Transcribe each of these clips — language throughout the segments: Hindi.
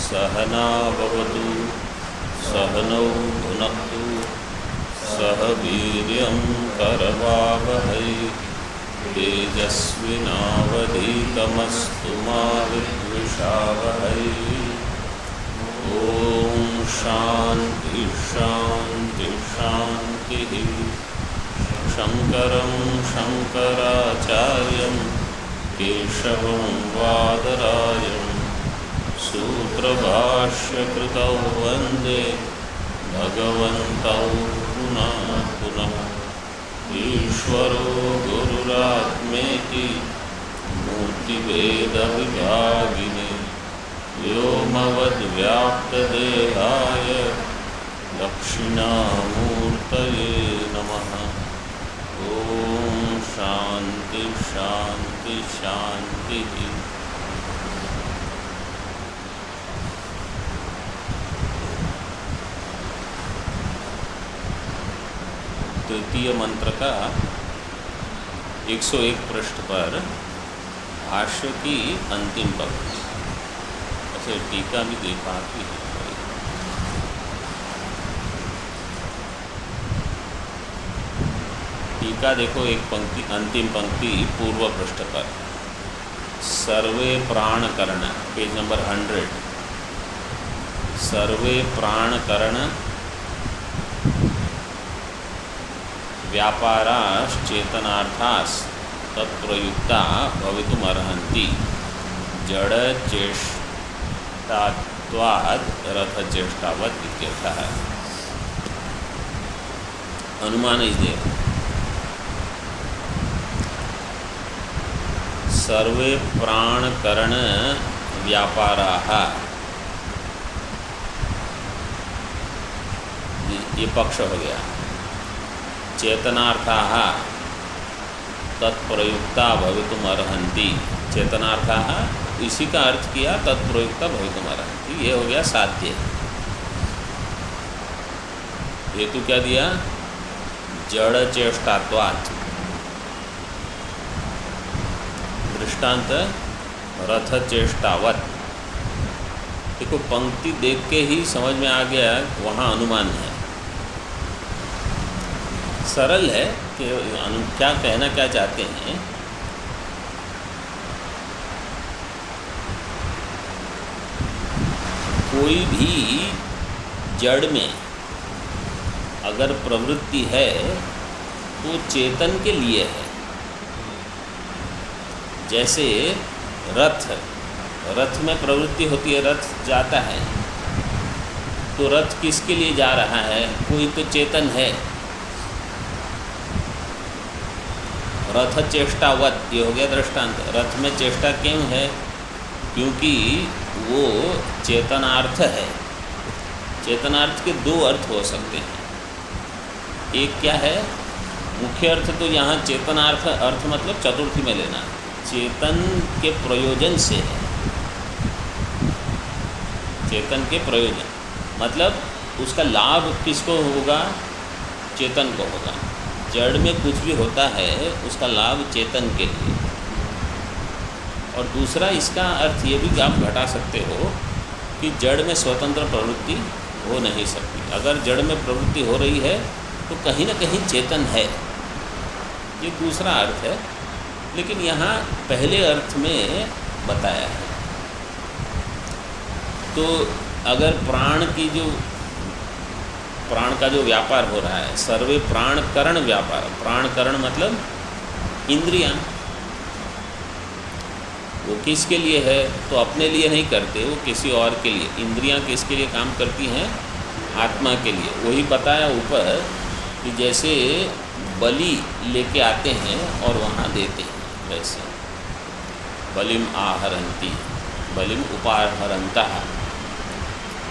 सहना भवतु सहनौ भुनक्तु सह वीर्यं करवावहै तेजस्विनावधीतमस्तु मा विद्विषावहै। ओम शांति शांति शांति। शंकरं शंकराचार्यं केशवं वादरायणं सूत्रभाष्यकृतौ वन्दे भगवन्तौ पुनः पुनः। ईश्वरो गुरुरात्मेति मूर्तिभेदविभागिने व्योमवद्व्याप्तदेहाय दक्षिणामूर्तये नमः। ओम शांति शांति शांति। तृतीय मंत्र का 101 पृष्ठ पर भाष्य की अंतिम पंक्ति, ऐसे टीका भी दिखाती है। टीका देखो, एक पंक्ति, अंतिम पंक्ति पूर्व पृष्ठ पर, सर्वे प्राणकरण, पेज नंबर 100। सर्वे प्राणकरण व्यापाराश्चेतनार्थास् तत्प्रयुक्ता भवितुमर्हन्ति जड़चेष्टात्वाद् रथचेष्टावत् इत्यर्थः। अनुमान इस देव सर्वे प्राणकरण व्यापाराः, ये पक्ष हो गया। चेतनार्थाः तत्प्रयुक्ता भवितुमर्हन्ति, चेतनार्थाः इसी का अर्थ किया, तत्प्रयुक्ता भवितुमर्हन्ति, ये हो गया साध्य। हेतु क्या दिया? जड़ चेष्टात्वात्। दृष्टांत रथ चेष्टावत। देखो, पंक्ति देख के ही समझ में आ गया, वहाँ अनुमान है। सरल है कि क्या कहना क्या चाहते हैं। कोई भी जड़ में अगर प्रवृत्ति है तो चेतन के लिए है। जैसे रथ में प्रवृत्ति होती है, रथ जाता है, तो रथ किसके लिए जा रहा है? कोई तो चेतन है। रथ चेष्टावत, ये हो गया दृष्टांत। रथ में चेष्टा क्यों है? क्योंकि वो चेतनार्थ है। चेतनार्थ के दो अर्थ हो सकते हैं। एक क्या है? मुख्य अर्थ तो यहाँ चेतनार्थ अर्थ मतलब चतुर्थी में लेना, चेतन के प्रयोजन से है। चेतन के प्रयोजन मतलब उसका लाभ किसको होगा? चेतन को होगा। जड़ में कुछ भी होता है उसका लाभ चेतन के लिए। और दूसरा इसका अर्थ ये भी आप घटा सकते हो कि जड़ में स्वतंत्र प्रवृत्ति हो नहीं सकती। अगर जड़ में प्रवृत्ति हो रही है तो कहीं ना कहीं चेतन है, ये दूसरा अर्थ है। लेकिन यहाँ पहले अर्थ में बताया है। तो अगर प्राण का जो व्यापार हो रहा है, सर्वे प्राणकरण व्यापार, प्राणकरण मतलब इंद्रियां, वो किसके लिए है? तो अपने लिए नहीं करते, वो किसी और के लिए। इंद्रियां किसके लिए काम करती हैं? आत्मा के लिए। वही बताया ऊपर कि जैसे बलि लेके आते हैं और वहाँ देते हैं, वैसे बलिम आहरन्ति, बलिम उपाहरन्तः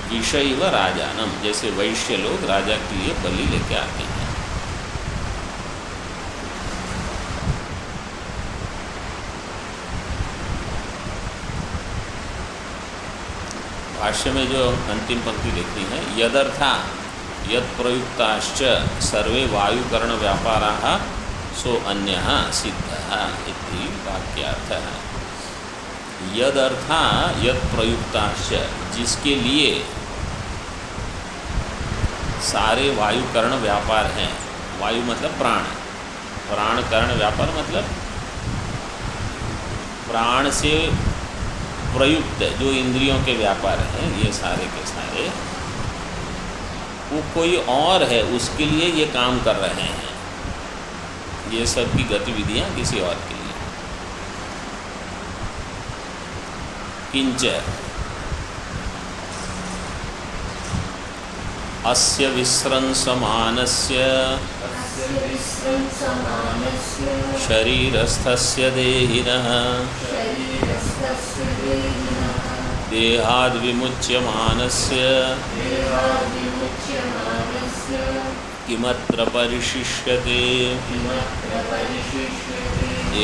विषयव राजानम, जैसे वैश्य लोग राजा के लिए बलि लेके आते हैं। भाष्य में जो अंतिम पंक्ति लिखी है, यदर्था यद प्रयुक्ताश्च सर्वे वायुकरण व्यापाराः सो अन्यः सिद्धः इति वाक्यार्थः। यदर्था यद प्रयुक्ताश्च, जिसके लिए सारे वायुकरण व्यापार हैं। वायु मतलब प्राण, प्राण करण व्यापार मतलब प्राण से प्रयुक्त जो इंद्रियों के व्यापार हैं, ये सारे के सारे वो कोई और है, उसके लिए ये काम कर रहे हैं। ये सब की गतिविधियाँ किसी और के लिए। किंच अस्य विस्रंसमानस्य शरीरस्थस्य देहिनः देहाद् विमुच्यमानस्य किमत्र परिशिष्यते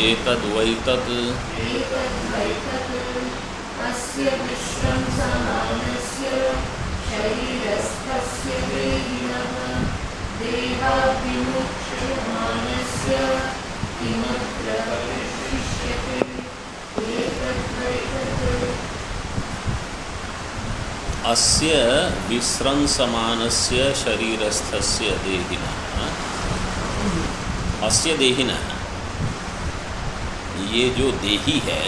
एतद्वैतत् अस्य विस्रंसमानस्य शरीरस्थस्य देहिनः देहाद् विमुच्यमानस्य किमत्र परिशिष्यते एतद्वैतत् अस्य विस्रंसमानस्य शरीरस्थस्य देहिनः। अस्य देहिनः, ये जो देही है,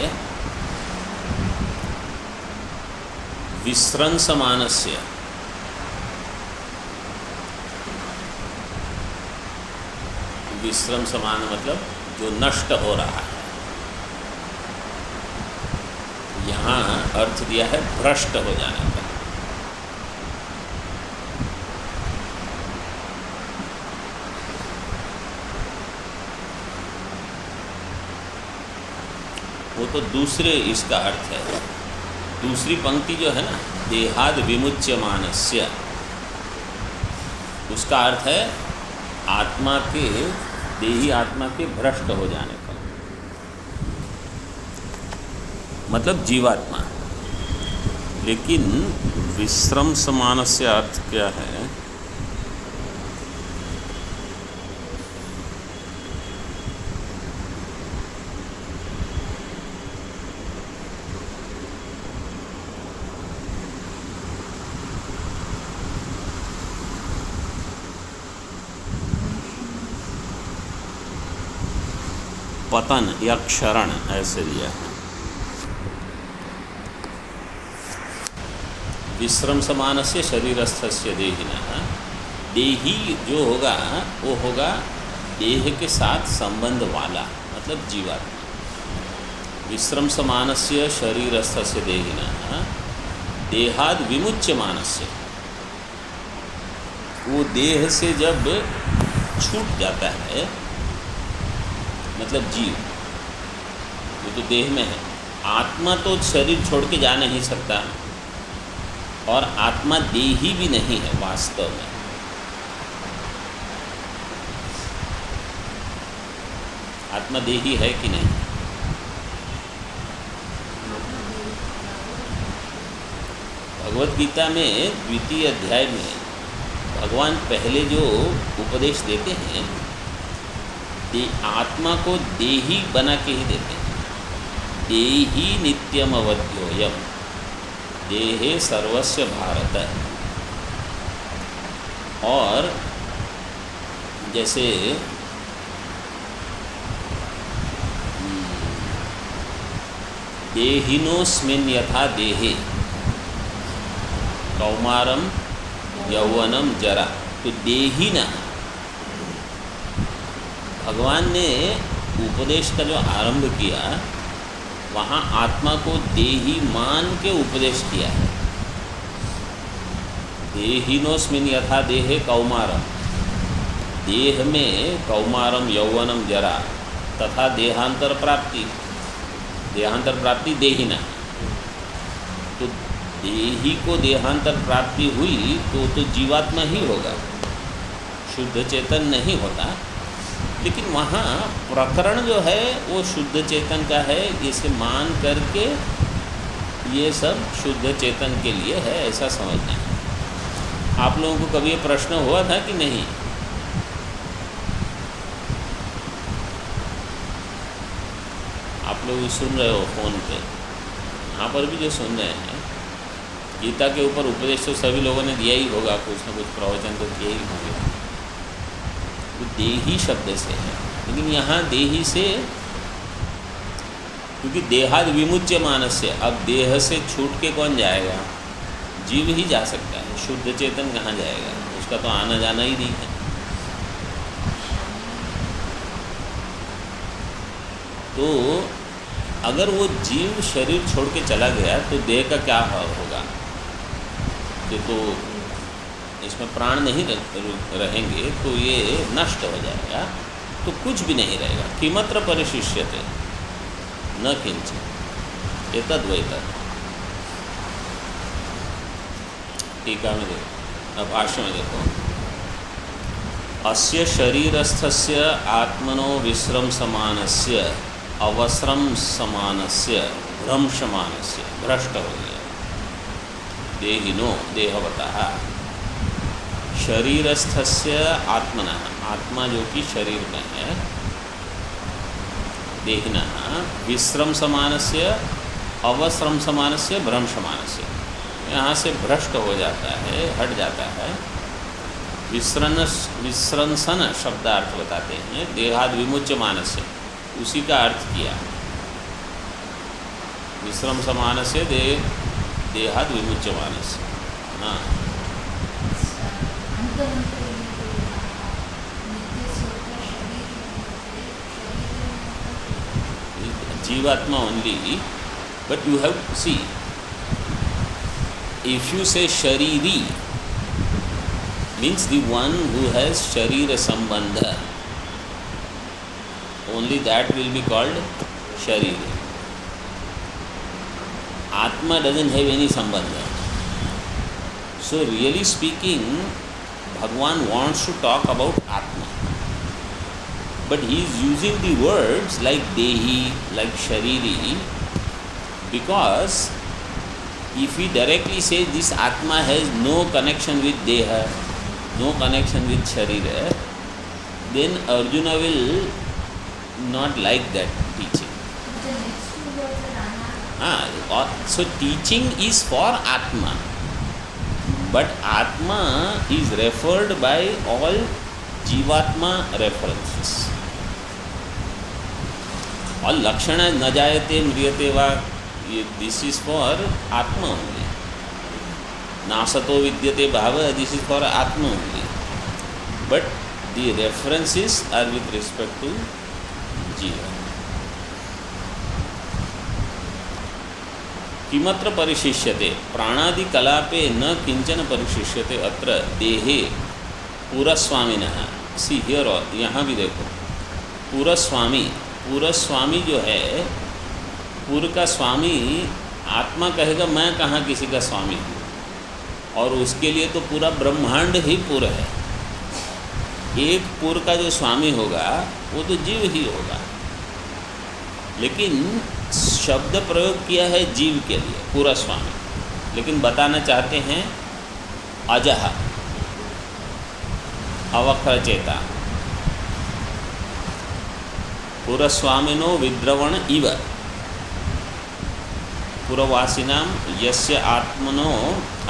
विस्रंसमानस्य, विस्रंसमान मतलब जो नष्ट हो रहा है। यहाँ अर्थ दिया है भ्रष्ट हो जाने का। वो तो दूसरे इसका अर्थ है। दूसरी पंक्ति जो है ना, देहाद विमुच्यमानस्य, उसका अर्थ है आत्मा के, देही आत्मा के भ्रष्ट हो जाने का, मतलब जीवात्मा। लेकिन विश्रम समानस्य अर्थ क्या है? पतन या क्षरण ऐसे दिया है। विश्रम समानस्य शरीरस्थस्य देहिनः, देही जो होगा वो होगा देह के साथ संबंध वाला, मतलब जीवात्मा। विश्रम समानस्य शरीरस्थस्य देहिनः देहाद विमुच्यमानस्य, वो देह से जब छूट जाता है, मतलब जीव, वो तो देह में है। आत्मा तो शरीर छोड़ के जा नहीं सकता, और आत्मा देही भी नहीं है वास्तव में। आत्मा देही है कि नहीं? भगवत गीता में द्वितीय अध्याय में भगवान पहले जो उपदेश देते हैं, आत्मा को देही बना के ही देते हैं। देही नित्यम अवध्योयम देहे सर्वस्य भारत। और जैसे देहिनोस्मिन् यथा देहे कौमारम यौवनम जरा, तो देहिना, भगवान ने उपदेश का जो आरंभ किया वहाँ आत्मा को देही मान के उपदेश किया है। देहिनोस्मिन् यथा देहे कौमारम, देह में कौमारम यौवनम जरा तथा देहांतर प्राप्ति, देहांतर प्राप्ति देहिना। तो देही को देहांतर प्राप्ति हुई तो जीवात्मा ही होगा, शुद्ध चेतन नहीं होता। लेकिन वहाँ प्रकरण जो है वो शुद्ध चेतन का है, इसे मान करके ये सब शुद्ध चेतन के लिए है, ऐसा समझना है। आप लोगों को कभी ये प्रश्न हुआ था कि नहीं? आप लोग सुन रहे हो फ़ोन पे, पर भी जो सुन रहे हैं, गीता के ऊपर उपदेश तो सभी लोगों ने दिया ही होगा, कुछ न कुछ प्रवचन तो किए ही होंगे। तो देही शब्द से है, लेकिन यहाँ देही से, क्योंकि देहाद विमुच्य मानस्य, अब देह से छूट के कौन जाएगा? जीव ही जा सकता है, शुद्ध चेतन कहाँ जाएगा? उसका तो आना जाना ही नहीं है। तो अगर वो जीव शरीर छोड़ के चला गया तो देह का क्या होगा? ये तो इसमें प्राण नहीं रहेंगे तो ये नष्ट हो जाएगा, तो कुछ भी नहीं रहेगा। किमत्र परिशिष्यते न किंचित् एतद्वैतत्। टीका में देखो, अब भाष्य में देखो, अस्य शरीरस्थस्य आत्मनो विश्रम समानस्य अवस्रम समानस्य भ्रंशमानस्य, भ्रष्ट हो गया, देहिनो देहवतः, शरीरस्थस्य आत्मना, आत्मा जो कि शरीर में है, देहिना विश्रम समानस्य अवस्रम समानस्य भ्रंशमानस्य, यहाँ से भ्रष्ट हो जाता है, हट जाता है। विस्रंसन शब्दार्थ बताते हैं, देहाद विमुच्य मानस्य, उसी का अर्थ किया। विश्रम समानस्य देहाद विमुच्य मानस्य। हाँ, जीवात्मा only, but you have to see, if you say shariri, means the one who has sharira sambandha, only that will be called shariri. Atma doesn't have any sambandha. So really speaking, Bhagwan wants to talk about Atma, but he is using the words like Dehi, like Shariri, because if he directly says this Atma has no connection with Deha, no connection with Sharira, then Arjuna will not like that teaching. So teaching is for Atma, but Atma is referred by all Jivatma references. All Lakshana न जायते म्रियते वा, this is for Atma only. नासतो विद्यते भाव, this is for Atma only. But the references are with respect to Jiva. किमत्र परिशिष्यते, प्राणादि कलापे न किंचन परिशिष्यते अत्र देहे पूरस्वामिनः। सी हियर, यहाँ भी देखो, पूरस्वामी, पूरस्वामी जो है, पूर का स्वामी आत्मा कहेगा मैं कहाँ किसी का स्वामी हूँ, और उसके लिए तो पूरा ब्रह्मांड ही पूर है। एक पूर का जो स्वामी होगा वो तो जीव ही होगा, लेकिन शब्द प्रयोग किया है जीव के लिए, पूरा स्वामी, लेकिन बताना चाहते हैं अजह, अवक्र चेता, पुरस्वामिनो विद्रवण इव, पुरवासिनां यस्य आत्मनो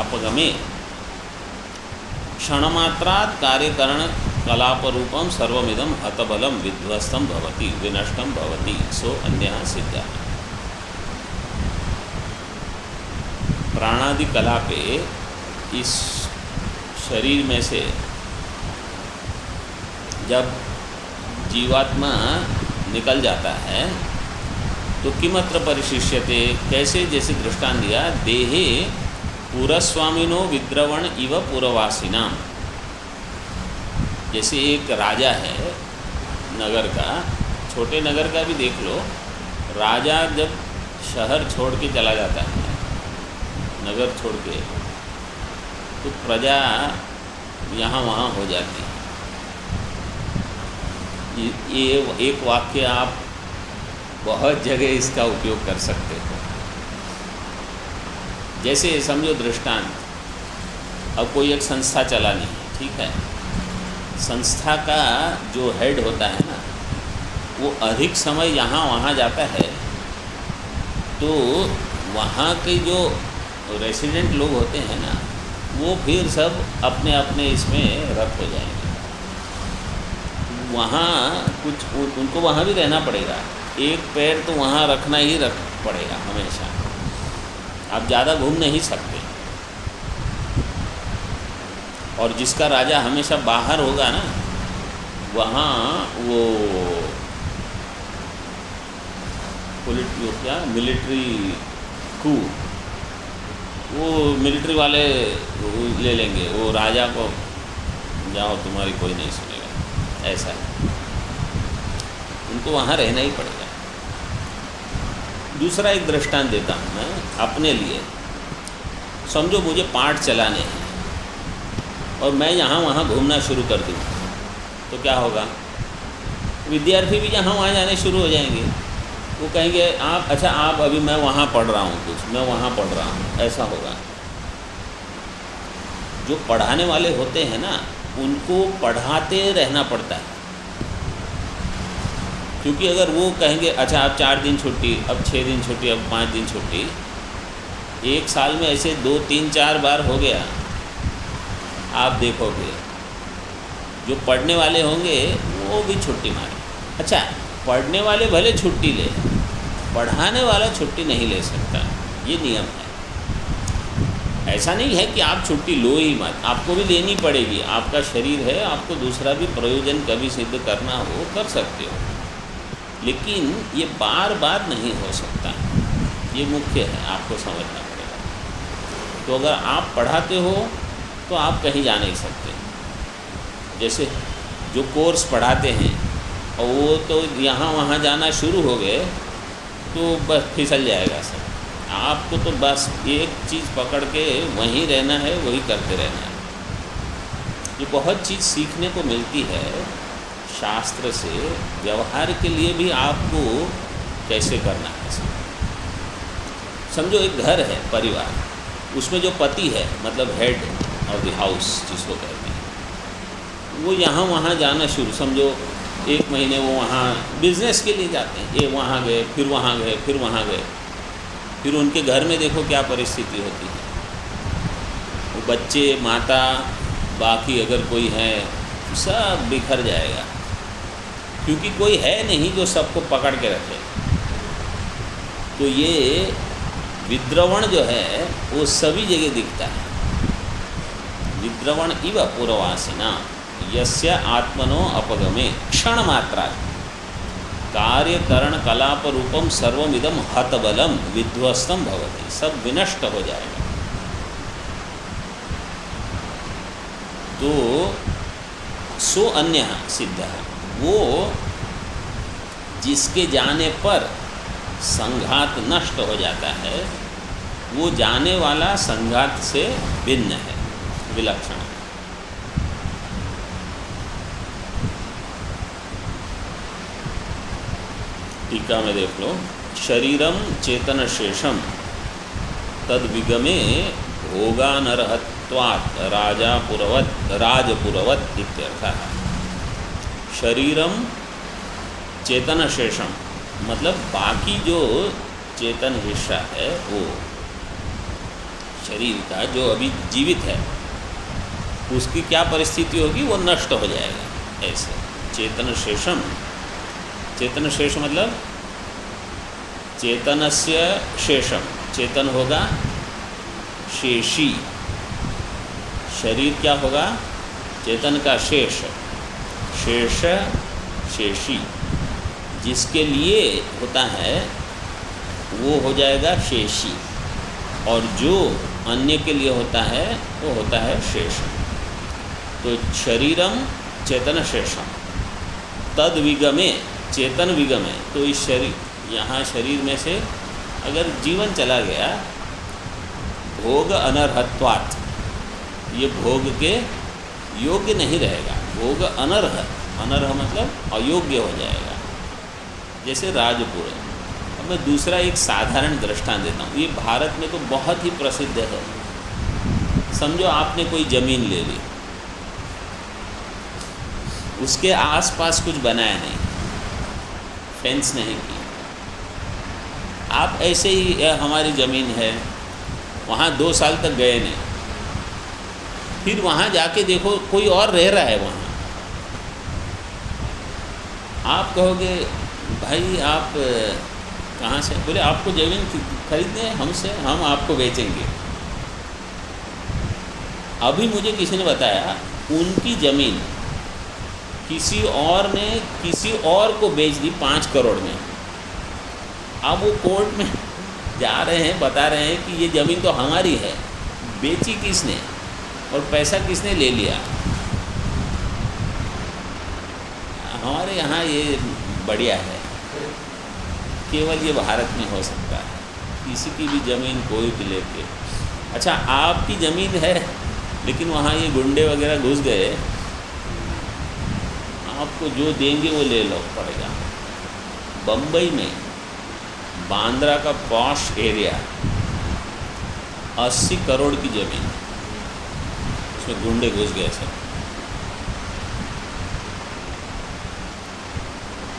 अपगमे क्षणमात्रात् कार्यकरण कलापरूपम सर्वमिदं हतबलं विध्वस्तं भवति विनष्टं भवति, सो अन्यः सिद्धः। प्राणादि कला पे इस शरीर में से जब जीवात्मा निकल जाता है तो किमत्र परिशिष्यते, कैसे, जैसे दृष्टांत दिया, देहे पूरस्वामिनो विद्रवण इव पूर्ववासिनां। जैसे एक राजा है नगर का, छोटे नगर का भी देख लो, राजा जब शहर छोड़ के चला जाता है, नगर छोड़ के, तो प्रजा यहाँ वहाँ हो जाती है। ये एक वाक्य आप बहुत जगह इसका उपयोग कर सकते हो। जैसे समझो दृष्टांत, अब कोई एक संस्था चलानी है, ठीक है, संस्था का जो हेड होता है ना, वो अधिक समय यहाँ वहाँ जाता है, तो वहाँ के जो रेसिडेंट लोग होते हैं ना, वो फिर सब अपने अपने इसमें रत हो जाएंगे। वहाँ कुछ उनको वहाँ भी रहना पड़ेगा, एक पैर तो वहाँ रखना ही पड़ेगा हमेशा, आप ज़्यादा घूम नहीं सकते। और जिसका राजा हमेशा बाहर होगा ना, वहाँ वो क्या मिलिट्री कू, वो मिलिट्री वाले ले लेंगे, वो राजा को जाओ तुम्हारी कोई नहीं सुनेगा, ऐसा है। उनको वहाँ रहना ही पड़ेगा। दूसरा एक दृष्टांत देता हूँ मैं अपने लिए। समझो मुझे पाठ चलाने हैं और मैं यहाँ वहाँ घूमना शुरू कर दूँ तो क्या होगा? विद्यार्थी भी यहाँ वहाँ जाने शुरू हो जाएंगे। वो कहेंगे आप अच्छा आप अभी मैं वहाँ पढ़ रहा हूँ, कुछ मैं वहाँ पढ़ रहा हूँ, ऐसा होगा। जो पढ़ाने वाले होते हैं ना, उनको पढ़ाते रहना पड़ता है, क्योंकि अगर वो कहेंगे अच्छा अब 4 दिन छुट्टी, अब 6 दिन छुट्टी, अब 5 दिन छुट्टी, एक साल में ऐसे 2 3 4 बार हो गया, आप देखोगे जो पढ़ने वाले होंगे वो भी छुट्टी मारे। अच्छा, पढ़ने वाले भले छुट्टी ले, पढ़ाने वाला छुट्टी नहीं ले सकता, ये नियम है। ऐसा नहीं है कि आप छुट्टी लो ही मत, आपको भी लेनी पड़ेगी। आपका शरीर है, आपको दूसरा भी प्रयोजन कभी सिद्ध करना हो कर सकते हो, लेकिन ये बार बार नहीं हो सकता। ये मुख्य है, आपको समझना पड़ेगा। तो अगर आप पढ़ाते हो तो आप कहीं जा नहीं सकते। जैसे जो कोर्स पढ़ाते हैं और वो तो यहाँ वहाँ जाना शुरू हो गए तो बस फिसल जाएगा सब। आपको तो बस एक चीज़ पकड़ के वहीं रहना है, वही करते रहना है। ये बहुत चीज़ सीखने को मिलती है शास्त्र से। व्यवहार के लिए भी आपको कैसे करना है। समझो एक घर है, परिवार, उसमें जो पति है मतलब हेड ऑफ द हाउस जिसको कहते हैं, वो यहाँ वहाँ जाना शुरू, समझो 1 महीने वो वहाँ बिज़नेस के लिए जाते हैं, ये वहाँ गए, फिर वहाँ गए, फिर वहाँ गए, फिर उनके घर में देखो क्या परिस्थिति होती है। वो बच्चे, माता, बाकी अगर कोई है, सब बिखर जाएगा, क्योंकि कोई है नहीं जो सबको पकड़ के रखे। तो ये विद्रवण जो है वो सभी जगह दिखता है। विद्रवण इव पूर्ववासिना यस्य आत्मनो अपगमे क्षण मात्रा कार्यकरण कलाप रूपम सर्वमिदम हतबलम विध्वस्तम भवति। सब विनष्ट हो जाएगा। तो सो अन्य सिद्ध है, वो जिसके जाने पर संघात नष्ट हो जाता है, वो जाने वाला संघात से भिन्न है, विलक्षण। टीका में देख लो, शरीरम चेतन शेषम तद विगमे भोगानर्हत्वात् राजपुरवत इत्यर्थः। शरीरम चेतन शेषम मतलब बाकी जो चेतन हिस्सा है, वो शरीर का जो अभी जीवित है, उसकी क्या परिस्थिति होगी? वो नष्ट हो जाएगा। ऐसे चेतन शेषम, चेतन शेष मतलब चेतनस्य शेषम, चेतन होगा शेषी, शरीर क्या होगा? चेतन का शेष, शेष शेषी, जिसके लिए होता है वो हो जाएगा शेषी, और जो अन्य के लिए होता है वो होता है शेष। तो शरीरम चेतन शेषम तद विगमे, चेतन विगमे, तो इस शरीर, यहाँ शरीर में से अगर जीवन चला गया, भोग अनर्हत्वात्, ये भोग के योग्य नहीं रहेगा। भोग अनर्ह, अनर्ह मतलब अयोग्य हो जाएगा, जैसे राजपुर। अब मैं दूसरा एक साधारण दृष्टांत देता हूँ, ये भारत में तो बहुत ही प्रसिद्ध है। समझो आपने कोई ज़मीन ले ली, उसके आसपास कुछ बनाया नहीं, फेंस नहीं की, आप ऐसे ही हमारी ज़मीन है, वहाँ 2 साल तक गए नहीं, फिर वहाँ जाके देखो कोई और रह रहा है वहाँ, आप कहोगे भाई आप कहाँ से? बोले आपको ज़मीन खरीदनी है हमसे, हम आपको बेचेंगे। अभी मुझे किसी ने बताया उनकी ज़मीन किसी और ने किसी और को बेच दी 5 करोड़ में। अब वो कोर्ट में जा रहे हैं, बता रहे हैं कि ये ज़मीन तो हमारी है, बेची किसने और पैसा किसने ले लिया। हमारे यहाँ ये बढ़िया है, केवल ये भारत में हो सकता है, किसी की भी ज़मीन कोई भी लेके। अच्छा, आपकी ज़मीन है लेकिन वहाँ ये गुंडे वगैरह घुस गए, आपको जो देंगे वो ले लो पड़ेगा। बम्बई में बांद्रा का पॉश एरिया, 80 करोड़ की ज़मीन, उसमें गुंडे घुस गए सब।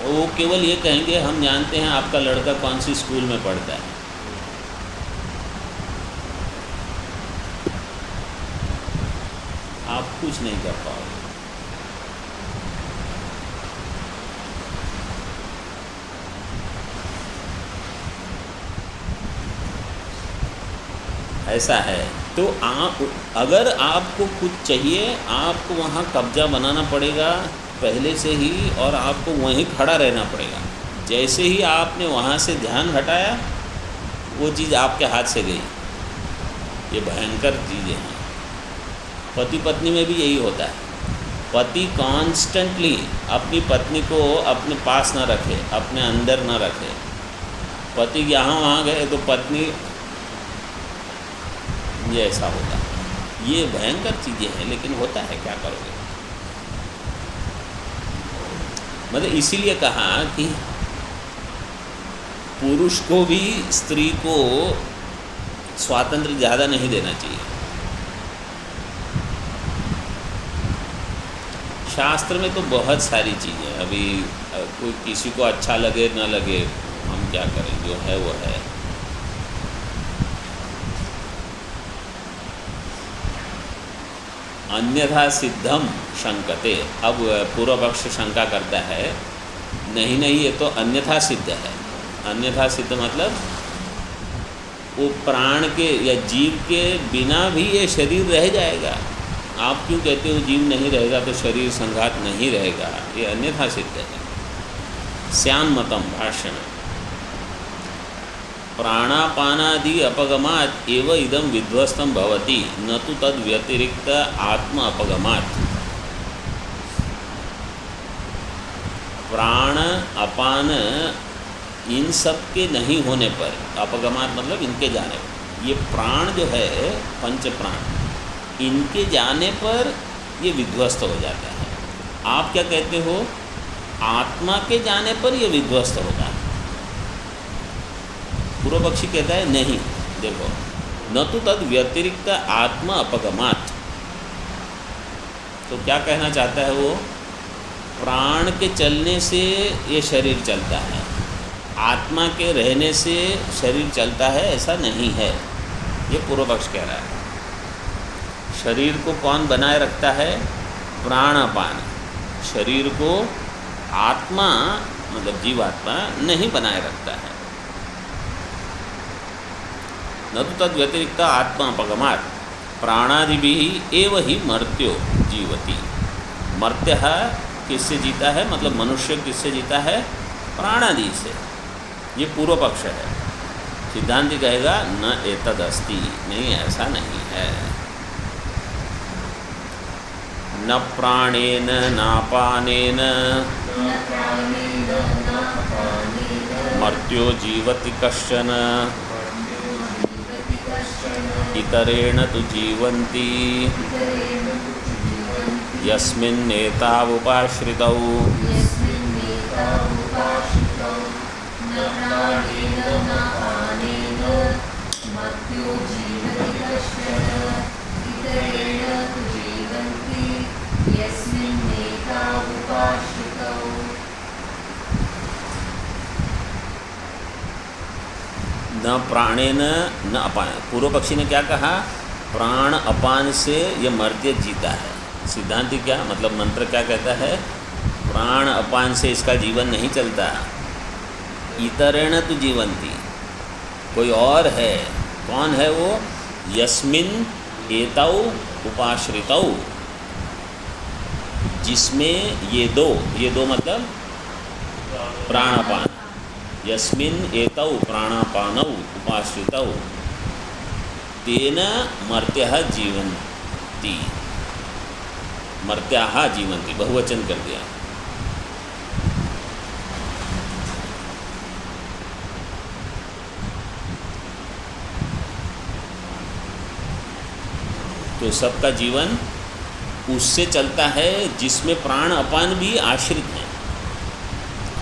वो केवल ये कहेंगे हम जानते हैं आपका लड़का कौन सी स्कूल में पढ़ता है। आप कुछ नहीं कर पाओगे। ऐसा है। तो आप अगर आपको कुछ चाहिए, आपको वहाँ कब्जा बनाना पड़ेगा पहले से ही, और आपको वहीं खड़ा रहना पड़ेगा। जैसे ही आपने वहाँ से ध्यान हटाया, वो चीज़ आपके हाथ से गई। ये भयंकर चीज़ें हैं। पति पत्नी में भी यही होता है। पति कॉन्स्टेंटली अपनी पत्नी को अपने पास ना रखे, अपने अंदर ना रखे। पति यहाँ वहाँ गए तो पत्नी, ये ऐसा होता है। ये भयंकर चीज़ें हैं, लेकिन होता है, क्या करोगे। मतलब इसीलिए कहा कि पुरुष को भी स्त्री को स्वातंत्र ज़्यादा नहीं देना चाहिए। शास्त्र में तो बहुत सारी चीज़ें, अभी कोई किसी को अच्छा लगे ना लगे, हम क्या करें, जो है वो है। अन्यथा सिद्धम शंकते। अब पूर्व पक्ष शंका करता है, नहीं नहीं, ये तो अन्यथा सिद्ध है। अन्यथा सिद्ध मतलब वो प्राण के या जीव के बिना भी ये शरीर रह जाएगा। आप क्यों कहते हो जीव नहीं रहेगा तो शरीर संघात नहीं रहेगा? ये अन्यथा सिद्ध है। स्यान्मतम भाष्य में, प्राणापानादि अपगमात् एव इदं विध्वस्तं भवति, न तो तद व्यतिरिक्त आत्म अपगमात्। प्राण अपान इन सब के नहीं होने पर, अपगमात् मतलब इनके जाने पर, ये प्राण जो है पंच प्राण, इनके जाने पर ये विध्वस्त हो जाता है। आप क्या कहते हो? आत्मा के जाने पर ये विध्वस्त होता है। पूर्व पक्षी कहता है नहीं, देखो, न तो तद व्यतिरिक्त आत्मा अपगमात्। तो क्या कहना चाहता है वो? प्राण के चलने से ये शरीर चलता है, आत्मा के रहने से शरीर चलता है, ऐसा नहीं है। ये पूर्व पक्ष कह रहा है। शरीर को कौन बनाए रखता है? प्राणापान। शरीर को आत्मा मतलब जीवात्मा नहीं बनाए रखता है। न तो तद व्यतिरिक्त आत्मा अपगमात् प्राणादिभिः एव ही मर्त्यो जीवति। मर्त्य किससे जीता है? मतलब मनुष्य किससे जीता है? प्राणादि से। ये पूर्व पक्ष है। सिद्धांति कहेगा न एतद अस्ति, नहीं, ऐसा नहीं है। न प्राणेन नापानेन मर्त्यो जीवति कश्चन, इतरेण तु जीवन्ति यस्मिन्नेतावुपाश्रितौ। न प्राणेन न अपान। पूर्व पक्षी ने क्या कहा? प्राण अपान से ये मर्त्य जीता है। सिद्धांति क्या मतलब मंत्र क्या कहता है? प्राण अपान से इसका जीवन नहीं चलता। इतरेण तु जीवंती, कोई और है। कौन है वो? यस्मिन एतौ उपाश्रितौ, जिसमें ये दो मतलब प्राणापान। यस्मिन एतौ प्राणापानौ उपाश्रितौ तेन मर्त्याः जीवन्ति। मर्त्याः जीवन्ति बहुवचन कर दिया। तो सबका जीवन उससे चलता है जिसमें प्राण अपान भी आश्रित हैं।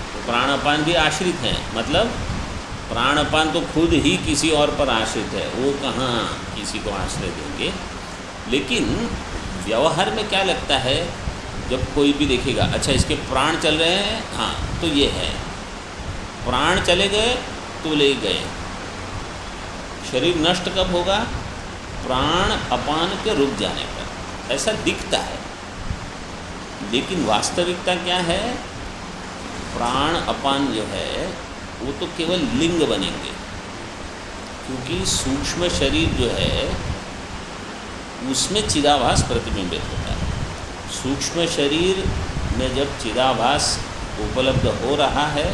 तो प्राण अपान भी आश्रित हैं, मतलब प्राण अपान तो खुद ही किसी और पर आश्रित है, वो कहाँ किसी को आश्रय देंगे। लेकिन व्यवहार में क्या लगता है, जब कोई भी देखेगा अच्छा इसके प्राण चल रहे हैं, हाँ तो ये है, प्राण चले गए तो ले गए। शरीर नष्ट कब होगा? प्राण अपान के रुक जाने पर। ऐसा दिखता है, लेकिन वास्तविकता क्या है? प्राण अपान जो है वो तो केवल लिंग बनेंगे, क्योंकि सूक्ष्म शरीर जो है उसमें चिदाभास प्रतिबिंबित होता है। सूक्ष्म शरीर में जब चिदाभास उपलब्ध हो रहा है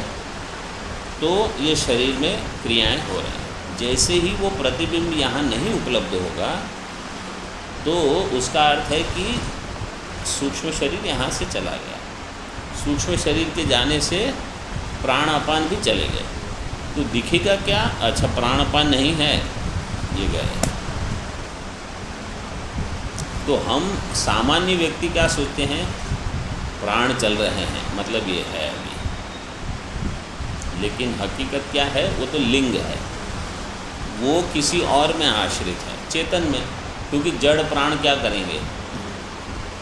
तो ये शरीर में क्रियाएं हो रही हैं। जैसे ही वो प्रतिबिंब यहाँ नहीं उपलब्ध होगा तो उसका अर्थ है कि सूक्ष्म शरीर यहाँ से चला गया। सूक्ष्म शरीर के जाने से प्राण अपान भी चले गए। तो दिखेगा क्या? अच्छा प्राण अपान नहीं है, ये गए। तो हम सामान्य व्यक्ति क्या सोचते हैं? प्राण चल रहे हैं मतलब ये है अभी, लेकिन हकीकत क्या है? वो तो लिंग है, वो किसी और में आश्रित है, चेतन में। क्योंकि जड़ प्राण क्या करेंगे?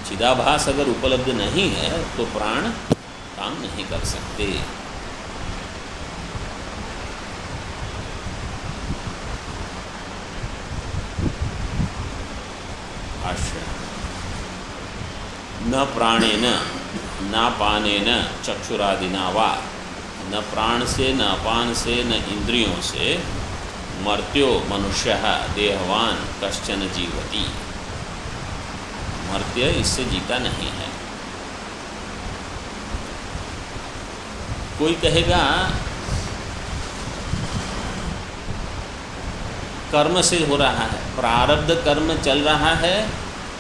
चिदाभास अगर उपलब्ध नहीं है तो प्राण काम नहीं कर सकते। आश्रय न प्राणेन नापानेन चक्षुरादिना वा, न प्राण से न अपान से न इंद्रियों से मर्त्यो मनुष्यः देहवान कश्चन जीवति। मर्त्य इससे जीता नहीं है। कोई कहेगा कर्म से हो रहा है, प्रारब्ध कर्म चल रहा है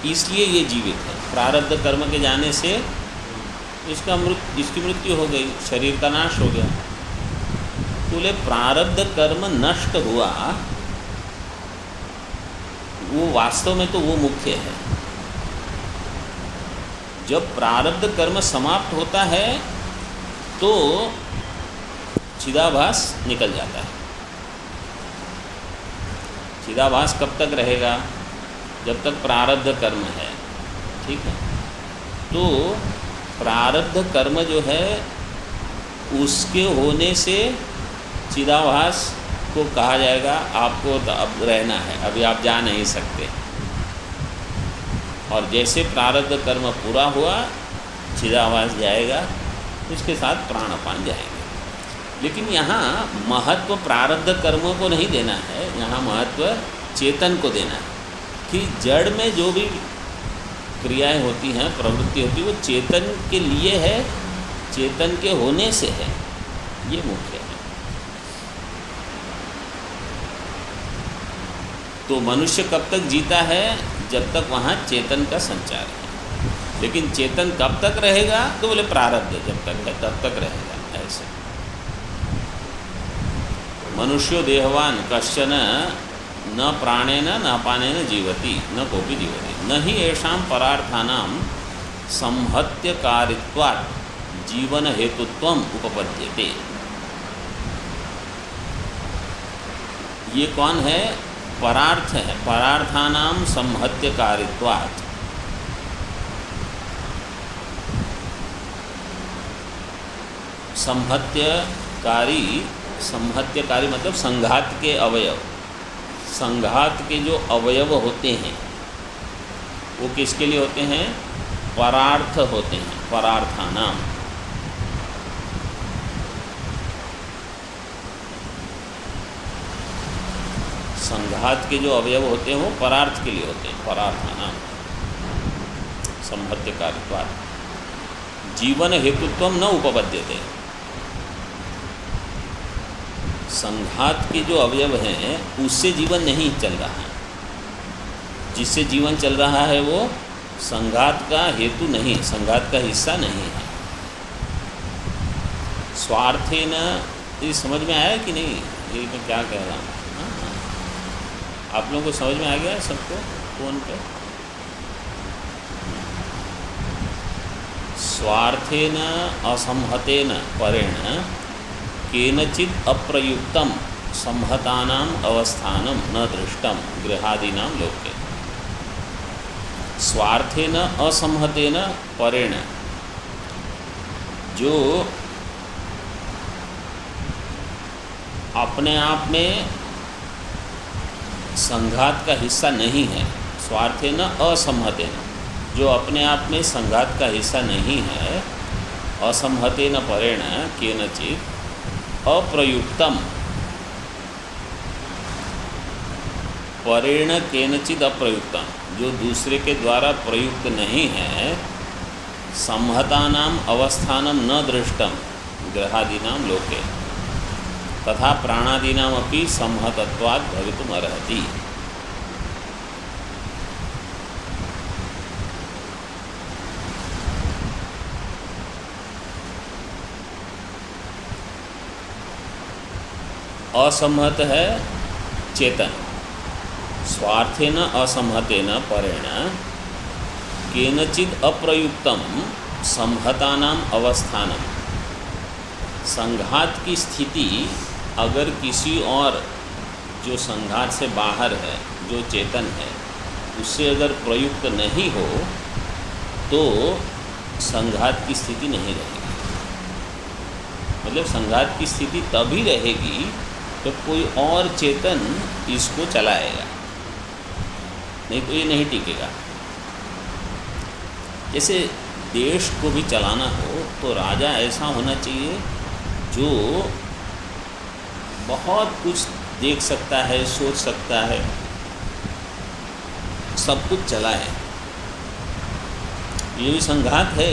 इसलिए ये जीवित है। प्रारब्ध कर्म के जाने से इसकी मृत्यु हो गई, शरीर का नाश हो गया। बोले प्रारब्ध कर्म नष्ट हुआ, वो वास्तव में तो वो मुख्य है। जब प्रारब्ध कर्म समाप्त होता है तो चिदाभास निकल जाता है। चिदाभास कब तक रहेगा? जब तक प्रारब्ध कर्म है, ठीक है। तो प्रारब्ध कर्म जो है उसके होने से चिदाभास को कहा जाएगा आपको तो अब रहना है, अभी आप जा नहीं सकते। और जैसे प्रारब्ध कर्म पूरा हुआ चिदाभास जाएगा, इसके साथ प्राणापान जाएंगे। लेकिन यहाँ महत्व प्रारब्ध कर्मों को नहीं देना है, यहाँ महत्व चेतन को देना है कि जड़ में जो भी क्रियाएं होती हैं, प्रवृत्ति होती है, वो चेतन के लिए है, चेतन के होने से है, ये मुख्य है। तो मनुष्य कब तक जीता है? जब तक वहाँ चेतन का संचार है। लेकिन चेतन कब तक रहेगा? तो बोले प्रारब्ध जब तक है तब तक रहेगा। ऐसे मनुष्यो देहवान कश्चन न प्राणेन न अपानेन जीवति न कोपि जीवति न हि येषां परार्थानां संहत्यकारित्वात् जीवन हेतुत्वम उपपद्यते। ये कौन है? परार्थ है। परार्थानाम संहत्यकारित्वात्, संहत्यकारी संहत्यकारी मतलब संघात के अवयव। संघात के जो अवयव होते हैं वो किसके लिए होते हैं? परार्थ होते हैं, परार्थानाम। संघात के जो अवयव होते हैं वो परार्थ के लिए होते हैं, परार्थानाम संहत्यकारित्वात्। जीवन हेतुत्व न उपपद्यते। संघात के जो अवयव हैं उससे जीवन नहीं चल रहा है। जिससे जीवन चल रहा है वो संघात का हेतु नहीं, संघात का हिस्सा नहीं है। स्वार्थेन, ये समझ में आया कि नहीं? ये मैं क्या कह रहा हूँ? आप लोगों को समझ में आ गया सबको फोन पे? स्वार्थेन असंहतेन परेण केनचित् अप्रयुक्तम संहतानाम अवस्थानम न दृष्टम गृहादीनां लोके। स्वार्थेन असंहतेन परेण, जो अपने आप में संघात का हिस्सा नहीं है, स्वार्थेन असंहतेन, जो अपने आप में संघात का हिस्सा नहीं है, असंहतेन परेण केनचित् अप्रयुक्तम, परेण केनचित् अप्रयुक्तम, जो दूसरे के द्वारा प्रयुक्त नहीं है, संहतानाम अवस्थानम न दृष्टम ग्रहादीनां लोके तथा प्राणादीनाम अपि संहतत्वात् भवितुम अर्हति। असंहत है चेतन, स्वार्थेन असंहतेन परेण केनचित् अप्रयुक्तम संहतानाम अवस्थानम। संघात की स्थिति अगर किसी और जो संघात से बाहर है, जो चेतन है, उससे अगर प्रयुक्त नहीं हो तो संघात की स्थिति नहीं रहेगी। मतलब संघात की स्थिति तभी रहेगी तो कोई और चेतन इसको चलाएगा, नहीं तो ये नहीं टिकेगा। जैसे देश को भी चलाना हो तो राजा ऐसा होना चाहिए जो बहुत कुछ देख सकता है, सोच सकता है, सब कुछ चलाए। ये भी संघात है,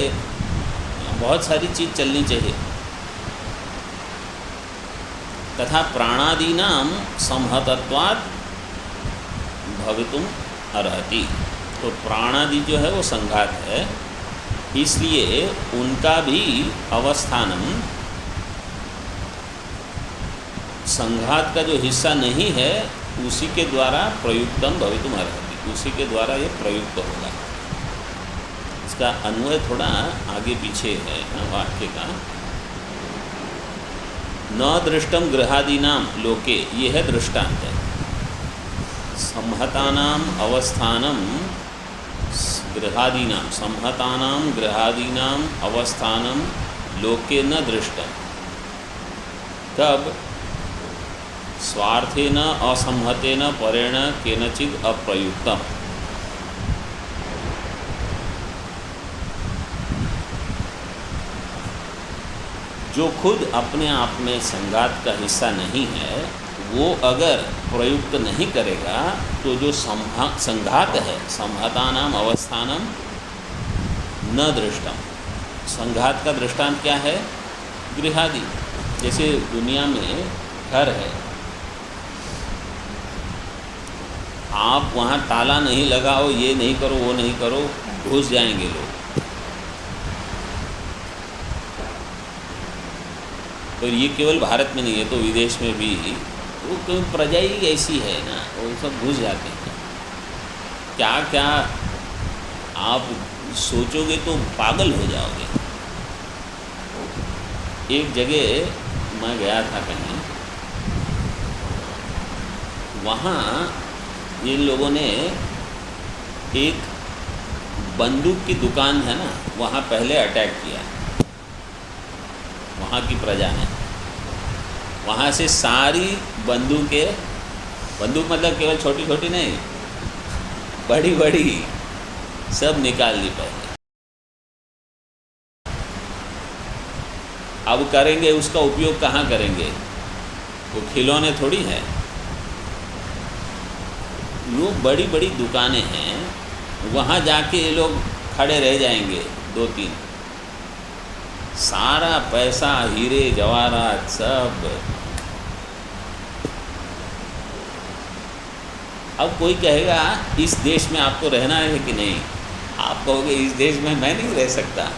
बहुत सारी चीज़ चलनी चाहिए। तथा प्राणादीनां संहतत्वात् भवितुम अर्हति। तो प्राणादि जो है वो संघात है, इसलिए उनका भी अवस्थानम संघात का जो हिस्सा नहीं है उसी के द्वारा प्रयुक्तम भवितुम अर्हति, उसी के द्वारा ये प्रयुक्त होगा। इसका अन्वय थोड़ा आगे पीछे है वाक्य का। न दृष्टम गृहादीनां लोके, ये है दृष्टांत है। संहतानाम अवस्थानम गृहादीनां, संहतानां गृहादीनां अवस्थानम लोके न दृष्टम। तब स्वार्थेन असंहतेन परेण केनचित् अप्रयुक्तम। जो खुद अपने आप में संघात का हिस्सा नहीं है वो अगर प्रयुक्त नहीं करेगा तो जो संघात है, संहतानाम अवस्थानम न दृष्टम। संघात का दृष्टांत क्या है? गृहादि। जैसे दुनिया में घर है, आप वहाँ ताला नहीं लगाओ, ये नहीं करो, वो नहीं करो, घुस जाएंगे लोग। तो ये केवल भारत में नहीं है, तो विदेश में भी वो कोई प्रजा ही ऐसी है ना, वो सब घुस जाते हैं। क्या क्या आप सोचोगे तो पागल हो जाओगे। एक जगह मैं गया था कहीं, वहाँ इन लोगों ने एक बंदूक की दुकान है ना, वहाँ पहले अटैक किया, वहाँ की प्रजा ने। वहाँ से सारी बंदूकें, बंदूक मतलब केवल छोटी छोटी नहीं, बड़ी बड़ी सब निकाल ली पहले। अब करेंगे उसका उपयोग कहाँ करेंगे? वो खिलौने थोड़ी हैं। वो बड़ी बड़ी दुकानें हैं, वहाँ जाके ये लोग खड़े रह जाएंगे 2-3, सारा पैसा, हीरे जवाहरात सब। अब कोई कहेगा इस देश में आपको रहना है कि नहीं, आप कहोगे इस देश में मैं नहीं रह सकता,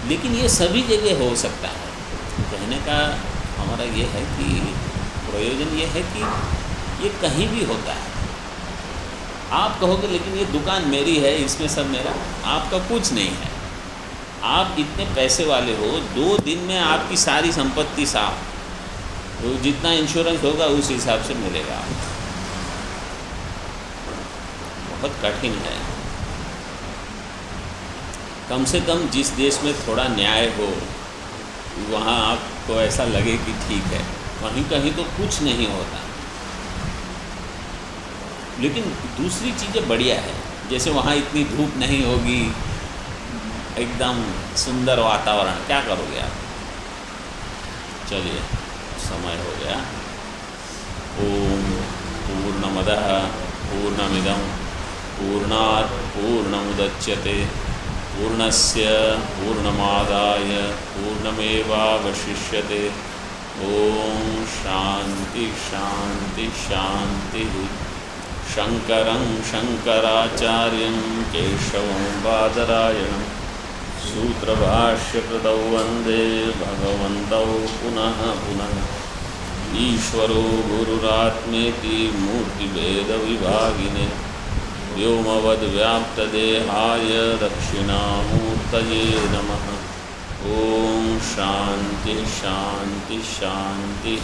लेकिन ये सभी जगह हो सकता है। कहने का हमारा ये है कि प्रयोजन ये है कि ये कहीं भी होता है। आप कहोगे लेकिन ये दुकान मेरी है, इसमें सब मेरा, आपका कुछ नहीं है। आप इतने पैसे वाले हो, 2 दिन में आपकी सारी संपत्ति साफ, तो जितना इंश्योरेंस होगा उस हिसाब से मिलेगा। बहुत कठिन है। कम से कम जिस देश में थोड़ा न्याय हो, वहाँ आपको ऐसा लगे कि ठीक है। वहीं कहीं तो कुछ नहीं होता। लेकिन दूसरी चीज़ें बढ़िया है, जैसे वहाँ इतनी धूप नहीं होगी, एकदम सुंदर वातावरण, क्या करोगे आप? चलिए, समय हो गया। ओम पूर्णमदः पूर्णमिदं पूर्णात् पूर्णमुदच्यते पूर्णस्य पूर्णमादाय पूर्णमेवावशिष्यते। ओम शांति शांति शांति। शंकरं शंकराचार्यं केशवं बादरायणं सूत्रभाष्यकृतौ वन्दे भगवन्तौ पुनः पुनः। ईश्वरो गुरुरात्मेति मूर्तिभेदविभागिने व्योमवद्व्याप्तदेहाय दक्षिणामूर्तये नमः। ओम शांति शांति शांति।